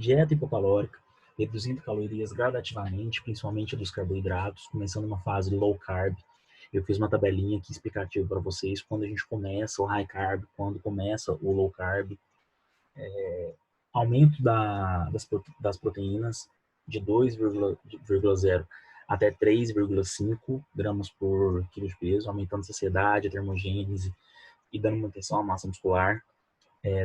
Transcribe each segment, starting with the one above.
Dieta hipocalórica, reduzindo calorias gradativamente, principalmente dos carboidratos, começando uma fase low carb. Eu fiz uma tabelinha aqui explicativa para vocês quando a gente começa o high carb, quando começa o low carb. Aumento das proteínas de 2,0 até 3,5 gramas por quilo de peso, aumentando a saciedade, a termogênese e dando manutenção à massa muscular.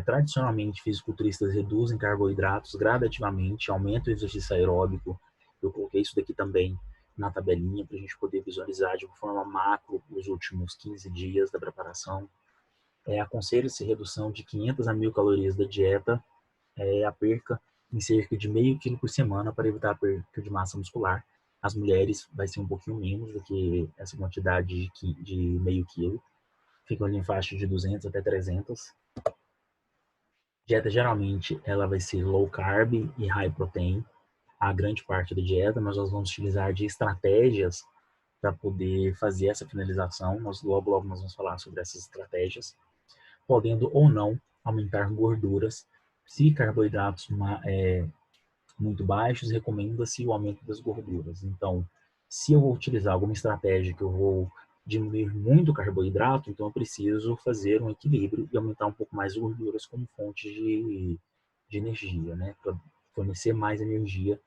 Tradicionalmente, fisiculturistas reduzem carboidratos gradativamente, aumentam o exercício aeróbico. Eu coloquei isso daqui também na tabelinha para a gente poder visualizar de uma forma macro os últimos 15 dias da preparação. Aconselha-se redução de 500 a 1.000 calorias da dieta, a perca em cerca de meio quilo por semana para evitar a perca de massa muscular. As mulheres vai ser um pouquinho menos do que essa quantidade de meio quilo. Ficam ali em faixa de 200 até 300. Dieta geralmente ela vai ser low carb e high protein, a grande parte da dieta, mas nós vamos utilizar de estratégias para poder fazer essa finalização. Logo nós vamos falar sobre essas estratégias, podendo ou não aumentar gorduras. Se carboidratos muito baixos, recomenda-se o aumento das gorduras. Então, se eu vou utilizar alguma estratégia que eu vou diminuir muito o carboidrato, então eu preciso fazer um equilíbrio e aumentar um pouco mais as gorduras como fonte de energia, né? Para fornecer mais energia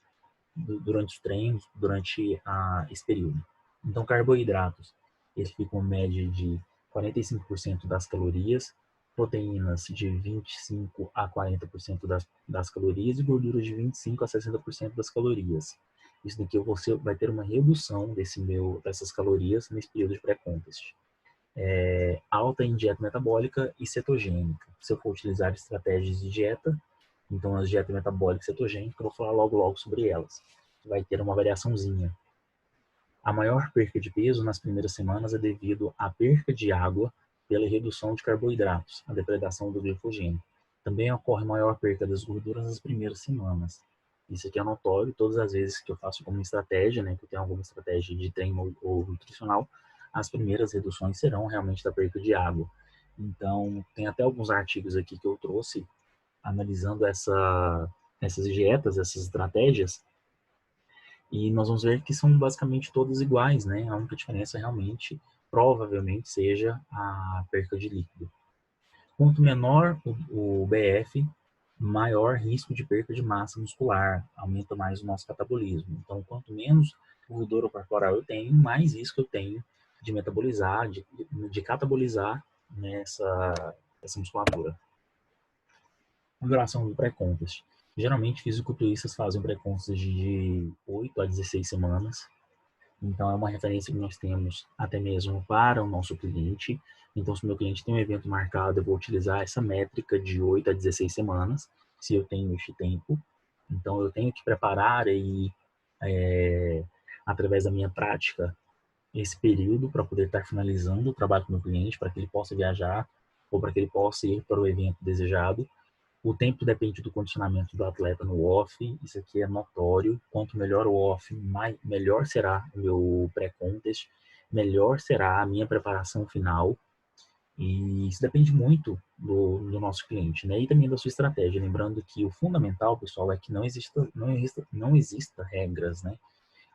durante os treinos, durante esse período. Então, carboidratos, eles ficam em média de 45% das calorias, proteínas de 25 a 40% das calorias e gorduras de 25 a 60% das calorias. Isso daqui você vai ter uma redução dessas calorias nesse período de pré-contest. Alta em dieta metabólica e cetogênica. Se eu for utilizar estratégias de dieta, então as dietas metabólicas e cetogênicas, eu vou falar logo sobre elas. Vai ter uma variaçãozinha. A maior perca de peso nas primeiras semanas é devido à perca de água pela redução de carboidratos, a depredação do glicogênio. Também ocorre maior perca das gorduras nas primeiras semanas. Isso aqui é notório todas as vezes que eu faço alguma estratégia, né, que eu tenho alguma estratégia de treino ou nutricional, as primeiras reduções serão realmente da perca de água. Então, tem até alguns artigos aqui que eu trouxe analisando essas dietas, essas estratégias, e nós vamos ver que são basicamente todas iguais, né? A única diferença realmente, provavelmente, seja a perca de líquido. Quanto menor o BF, maior risco de perca de massa muscular, aumenta mais o nosso catabolismo. Então, quanto menos gordura corporal eu tenho, mais risco eu tenho de metabolizar, de catabolizar essa musculatura. A duração do pré-contest. Geralmente, fisiculturistas fazem pré-contest de 8 a 16 semanas. Então, é uma referência que nós temos até mesmo para o nosso cliente. Então, se o meu cliente tem um evento marcado, eu vou utilizar essa métrica de 8 a 16 semanas, se eu tenho este tempo. Então, eu tenho que preparar aí, através da minha prática, esse período para poder estar finalizando o trabalho com o meu cliente, para que ele possa viajar ou para que ele possa ir para o evento desejado. O tempo depende do condicionamento do atleta no off, isso aqui é notório. Quanto melhor o off, melhor será o meu pré-contest, melhor será a minha preparação final. E isso depende muito do nosso cliente, né? E também da sua estratégia. Lembrando que o fundamental, pessoal, é que não exista regras, né?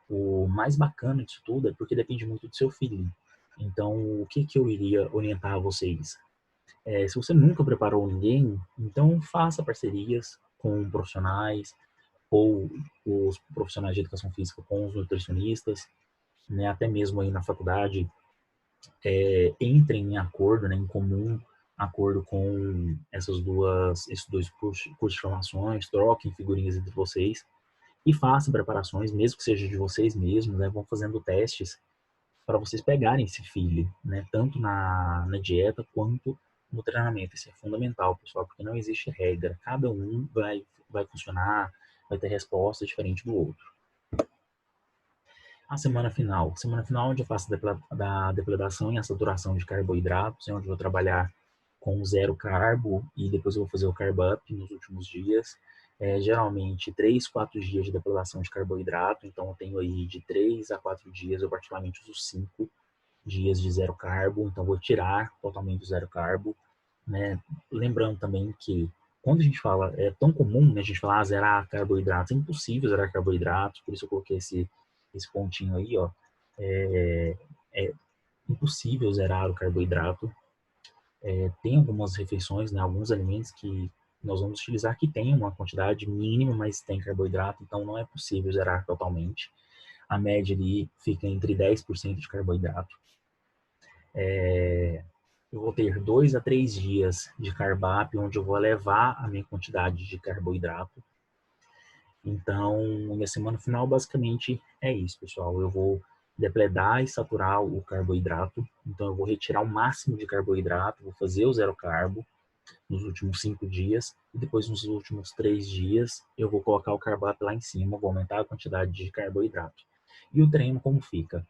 O mais bacana disso tudo é porque depende muito do seu feeling. Então, o que eu iria orientar a vocês? Se você nunca preparou ninguém, então faça parcerias com profissionais ou os profissionais de educação física com os nutricionistas, né, até mesmo aí na faculdade, entrem em acordo, né, em comum acordo com esses dois cursos de formações, troquem figurinhas entre vocês e façam preparações, mesmo que seja de vocês mesmos, né, vão fazendo testes para vocês pegarem esse feeling, né? Tanto na dieta quanto no treinamento. Isso é fundamental, pessoal, porque não existe regra. Cada um vai funcionar, vai ter resposta diferente do outro. A semana final. Semana final, onde eu faço da depredação e a saturação de carboidratos, é onde eu vou trabalhar com zero carbo e depois eu vou fazer o carb up nos últimos dias. Geralmente 3, 4 dias de depredação de carboidrato, então eu tenho aí de 3 a 4 dias, eu particularmente uso 5 dias de zero carbo, então vou tirar totalmente o zero carbo, né? Lembrando também que quando a gente fala, é tão comum, né, a gente falar zerar carboidratos, é impossível zerar carboidratos, por isso eu coloquei esse pontinho aí, ó. É impossível zerar o carboidrato. Tem algumas refeições, né, alguns alimentos que nós vamos utilizar que tem uma quantidade mínima, mas tem carboidrato, então não é possível zerar totalmente. A média ali fica entre 10% de carboidrato. Eu vou ter 2 a 3 dias de cardápio, onde eu vou elevar a minha quantidade de carboidrato. Então, minha semana final basicamente é isso, pessoal. Eu vou depledar e saturar o carboidrato. Então, eu vou retirar o máximo de carboidrato, vou fazer o zero carbo nos últimos 5 dias. E depois, nos últimos 3 dias, eu vou colocar o carboidrato lá em cima, vou aumentar a quantidade de carboidrato. E o treino como fica?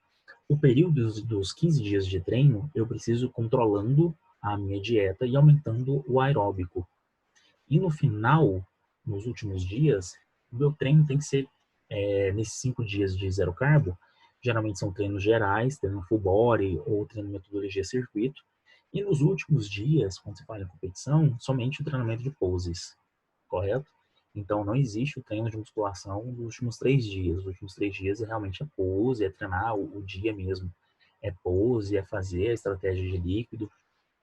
O período dos 15 dias de treino, eu preciso controlando a minha dieta e aumentando o aeróbico. E no final, nos últimos dias, o meu treino tem que ser, nesses 5 dias de zero carbo, geralmente são treinos gerais, treino full body ou treino metodologia circuito. E nos últimos dias, quando você fala em competição, somente o treinamento de poses, correto? Então, não existe o treino de musculação nos últimos 3 dias. Os últimos 3 dias é realmente a pose, é treinar o dia mesmo. É pose, é fazer a estratégia de líquido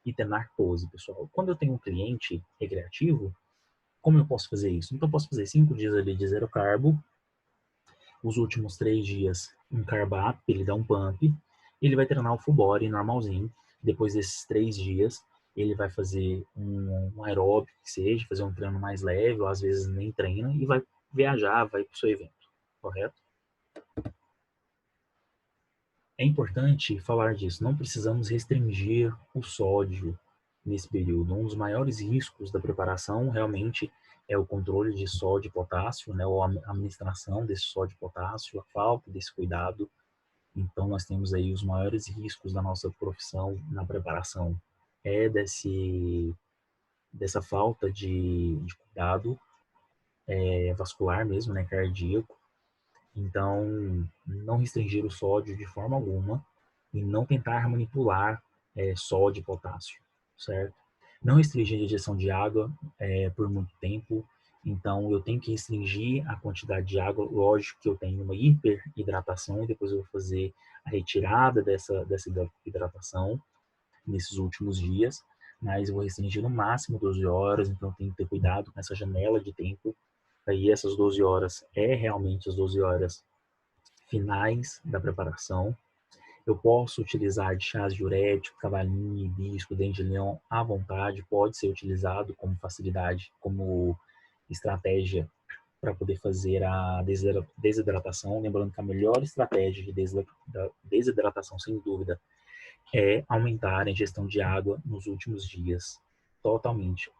e treinar pose, pessoal. Quando eu tenho um cliente recreativo, como eu posso fazer isso? Então, eu posso fazer 5 dias ali de zero carbo, os últimos 3 dias um carb up, ele dá um pump, ele vai treinar o full body normalzinho. Depois desses 3 dias, ele vai fazer um aeróbico, que seja, fazer um treino mais leve, ou às vezes nem treina, e vai viajar, vai para o seu evento, correto? É importante falar disso, não precisamos restringir o sódio nesse período. Um dos maiores riscos da preparação realmente é o controle de sódio e potássio, né, ou a administração desse sódio e potássio, a falta desse cuidado. Então, nós temos aí os maiores riscos da nossa profissão na preparação. É dessa falta de cuidado vascular mesmo, né, cardíaco. Então, não restringir o sódio de forma alguma e não tentar manipular sódio e potássio, certo? Não restringir a injeção de água por muito tempo. Então, eu tenho que restringir a quantidade de água. Lógico que eu tenho uma hiperidratação e depois eu vou fazer a retirada dessa hidratação nesses últimos dias, mas eu vou restringir no máximo 12 horas, então eu tenho que ter cuidado com essa janela de tempo. Aí essas 12 horas é realmente as 12 horas finais da preparação. Eu posso utilizar de chás diurético, cavalinho, hibisco, dente de leão à vontade, pode ser utilizado como facilidade, como estratégia para poder fazer a desidratação. Lembrando que a melhor estratégia de desidratação, sem dúvida, é aumentar a ingestão de água nos últimos dias, totalmente.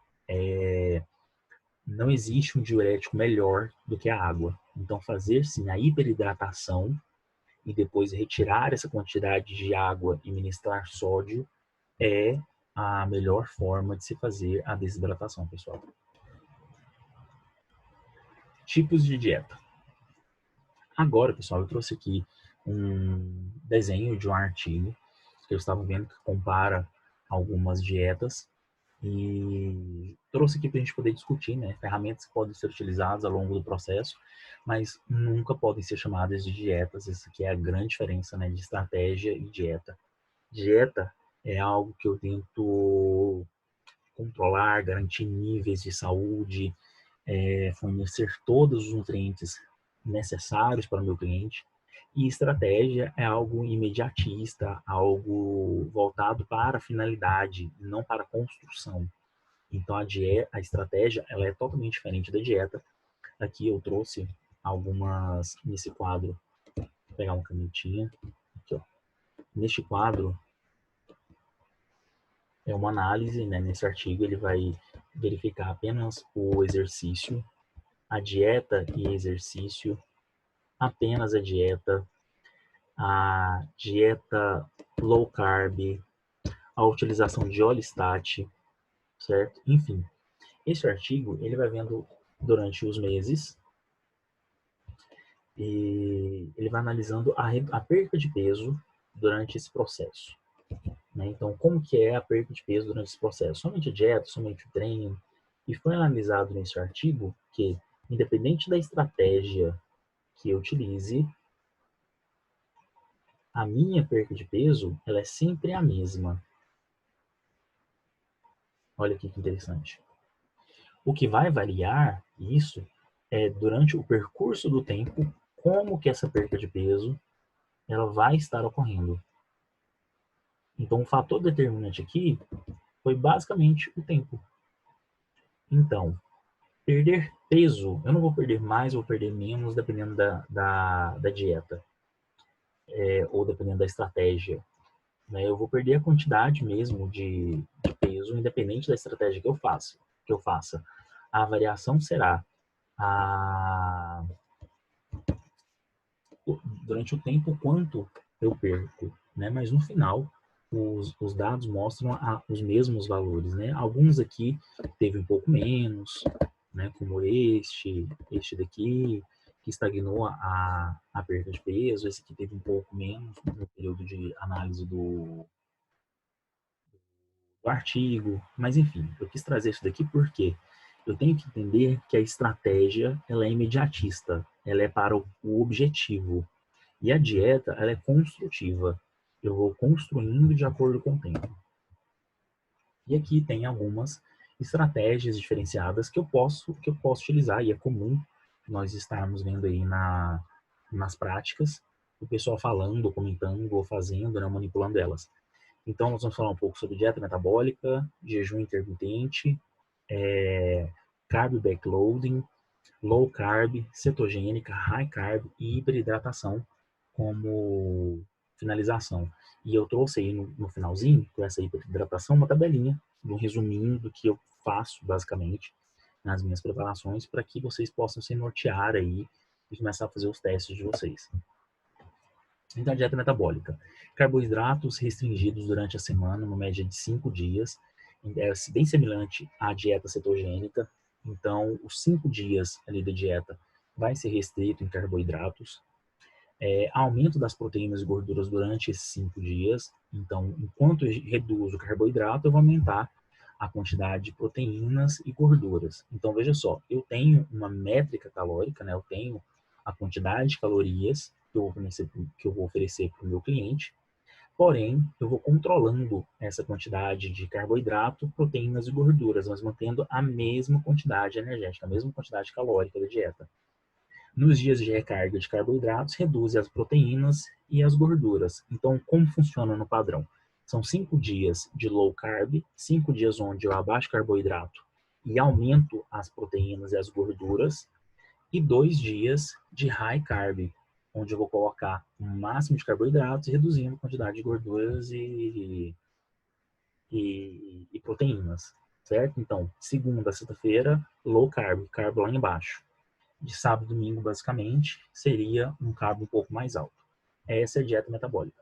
Não existe um diurético melhor do que a água. Então, fazer sim a hiperidratação e depois retirar essa quantidade de água e ministrar sódio é a melhor forma de se fazer a desidratação, pessoal. Tipos de dieta. Agora, pessoal, eu trouxe aqui um desenho de um artigo que eu estava vendo que compara algumas dietas e trouxe aqui para a gente poder discutir, né, ferramentas que podem ser utilizadas ao longo do processo, mas nunca podem ser chamadas de dietas. Essa aqui é a grande diferença, né, de estratégia e dieta. Dieta é algo que eu tento controlar, garantir níveis de saúde, fornecer todos os nutrientes necessários para o meu cliente. E estratégia é algo imediatista, algo voltado para a finalidade, não para a construção. Então a estratégia ela é totalmente diferente da dieta. Aqui eu trouxe algumas nesse quadro. Vou pegar uma canetinha. Aqui, ó. Neste quadro é uma análise, né? Nesse artigo ele vai verificar apenas o exercício, a dieta e exercício, apenas a dieta low carb, a utilização de Olistat, certo? Enfim, esse artigo ele vai vendo durante os meses e ele vai analisando a perda de peso durante esse processo. Né? Então, como que é a perda de peso durante esse processo? Somente a dieta, somente o treino, E foi analisado nesse artigo que, independente da estratégia que eu utilize, a minha perca de peso, ela é sempre a mesma. Olha aqui que interessante. O que vai variar isso é durante o percurso do tempo, como que essa perca de peso ela vai estar ocorrendo. Então, o fator determinante aqui foi basicamente o tempo. Então, perder peso, eu não vou perder mais, vou perder menos, dependendo da dieta, ou dependendo da estratégia. Né? Eu vou perder a quantidade mesmo de peso, independente da estratégia que eu faça. A variação será a, durante o tempo quanto eu perco, né? Mas no final os dados mostram os mesmos valores, né? Alguns aqui teve um pouco menos, né? Como este daqui que estagnou a perda de peso, esse aqui teve um pouco menos no período de análise do artigo, mas enfim, eu quis trazer isso daqui porque eu tenho que entender que a estratégia ela é imediatista, ela é para o objetivo. E a dieta, ela é construtiva. Eu vou construindo de acordo com o tempo. E aqui tem algumas estratégias diferenciadas que eu posso utilizar, e é comum nós estarmos vendo aí nas práticas, o pessoal falando, comentando, ou fazendo, né, manipulando elas. Então, nós vamos falar um pouco sobre dieta metabólica, jejum intermitente, carb backloading, low carb, cetogênica, high carb e hiperidratação como finalização. E eu trouxe aí no finalzinho, com essa hiperidratação, uma tabelinha, um resuminho do que eu faço, basicamente, nas minhas preparações, para que vocês possam se nortear aí e começar a fazer os testes de vocês. Então, a dieta metabólica. Carboidratos restringidos durante a semana, no média de 5 dias. É bem semelhante à dieta cetogênica. Então, os 5 dias ali da dieta vai ser restrito em carboidratos. Aumento das proteínas e gorduras durante esses 5 dias. Então, enquanto eu reduzo o carboidrato, eu vou aumentar a quantidade de proteínas e gorduras. Então, veja só, eu tenho uma métrica calórica, né? Eu tenho a quantidade de calorias que eu vou oferecer para o meu cliente, porém, eu vou controlando essa quantidade de carboidrato, proteínas e gorduras, mas mantendo a mesma quantidade energética, a mesma quantidade calórica da dieta. Nos dias de recarga de carboidratos, reduz as proteínas e as gorduras. Então, como funciona no padrão? São 5 dias de low carb, 5 dias onde eu abaixo carboidrato e aumento as proteínas e as gorduras, e 2 dias de high carb, onde eu vou colocar o máximo de carboidratos, reduzindo a quantidade de gorduras e proteínas, certo? Então, segunda, sexta-feira, low carb, carb lá embaixo. De sábado e domingo, basicamente, seria um carbo um pouco mais alto. Essa é a dieta metabólica.